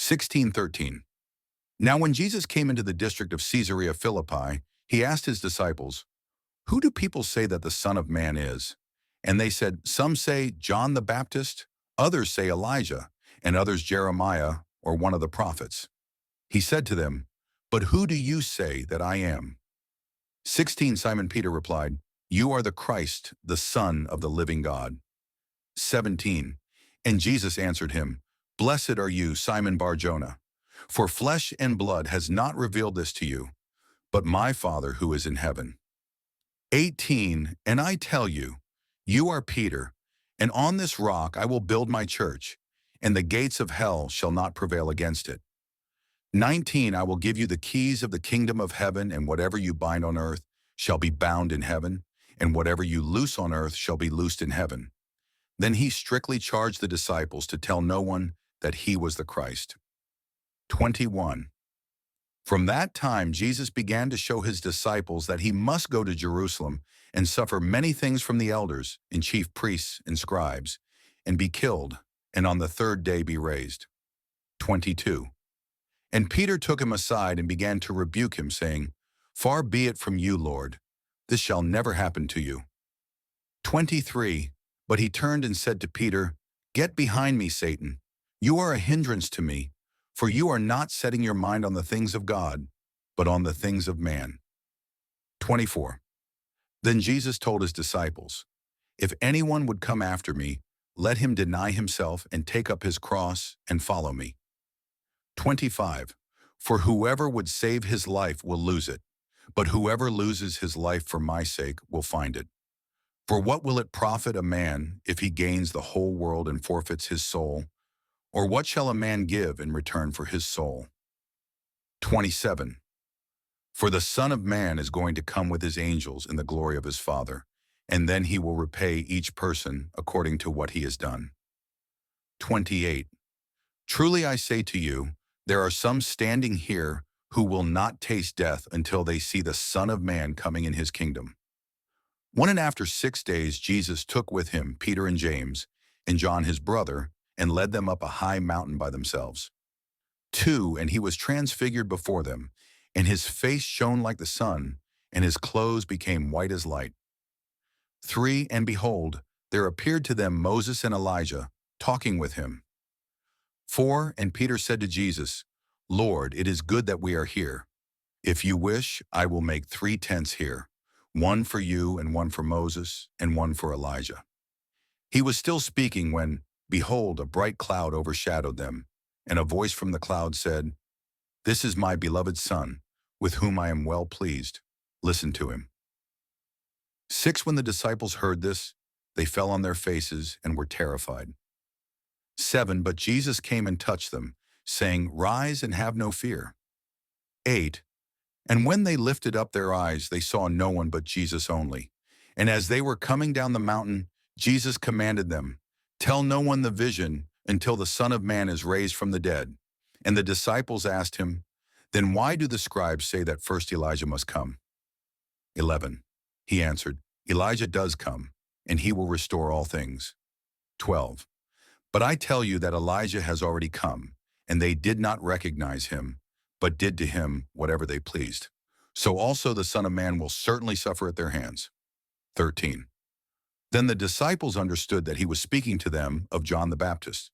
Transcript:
16:13. Now when Jesus came into the district of Caesarea Philippi, he asked his disciples, "Who do people say that the Son of Man is?" And they said, "Some say John the Baptist, others say Elijah, and others Jeremiah or one of the prophets." He said to them, "But who do you say that I am?" 16. Simon Peter replied, "You are the Christ, the Son of the living God." 17. And Jesus answered him, "Blessed are you, Simon Bar-Jonah, for flesh and blood has not revealed this to you, but my Father who is in heaven." 18. And I tell you, you are Peter, and on this rock I will build my church, and the gates of hell shall not prevail against it. 19. I will give you the keys of the kingdom of heaven, and whatever you bind on earth shall be bound in heaven, and whatever you loose on earth shall be loosed in heaven. Then he strictly charged the disciples to tell no one that he was the Christ. 21. From that time Jesus began to show his disciples that he must go to Jerusalem and suffer many things from the elders and chief priests and scribes, and be killed, and on the third day be raised. 22. And Peter took him aside and began to rebuke him, saying, "Far be it from you, Lord, this shall never happen to you." 23. But he turned and said to Peter, "Get behind me, Satan. You are a hindrance to me, for you are not setting your mind on the things of God, but on the things of man." 24. Then Jesus told his disciples, "If anyone would come after me, let him deny himself and take up his cross and follow me." 25. For whoever would save his life will lose it, but whoever loses his life for my sake will find it. For what will it profit a man if he gains the whole world and forfeits his soul? Or what shall a man give in return for his soul? 27. For the Son of Man is going to come with his angels in the glory of his Father, and then he will repay each person according to what he has done. 28. Truly I say to you, there are some standing here who will not taste death until they see the Son of Man coming in his kingdom. And after 6 days Jesus took with him Peter and James, and John his brother, and led them up a high mountain by themselves. 2. And he was transfigured before them, and his face shone like the sun, and his clothes became white as light. 3. And behold, there appeared to them Moses and Elijah, talking with him. 4. And Peter said to Jesus, "Lord, it is good that we are here. If you wish, I will make 3 tents here, one for you and one for Moses and one for Elijah." He was still speaking when, behold, a bright cloud overshadowed them, and a voice from the cloud said, "This is my beloved Son, with whom I am well pleased. Listen to him." 6. When the disciples heard this, they fell on their faces and were terrified. 7. But Jesus came and touched them, saying, "Rise and have no fear." 8. And when they lifted up their eyes, they saw no one but Jesus only. And as they were coming down the mountain, Jesus commanded them, "Tell no one the vision until the Son of Man is raised from the dead." And the disciples asked him, "Then why do the scribes say that first Elijah must come?" 11. He answered, "Elijah does come, and he will restore all things." 12. But I tell you that Elijah has already come, and they did not recognize him, but did to him whatever they pleased. So also the Son of Man will certainly suffer at their hands. 13. Then the disciples understood that he was speaking to them of John the Baptist.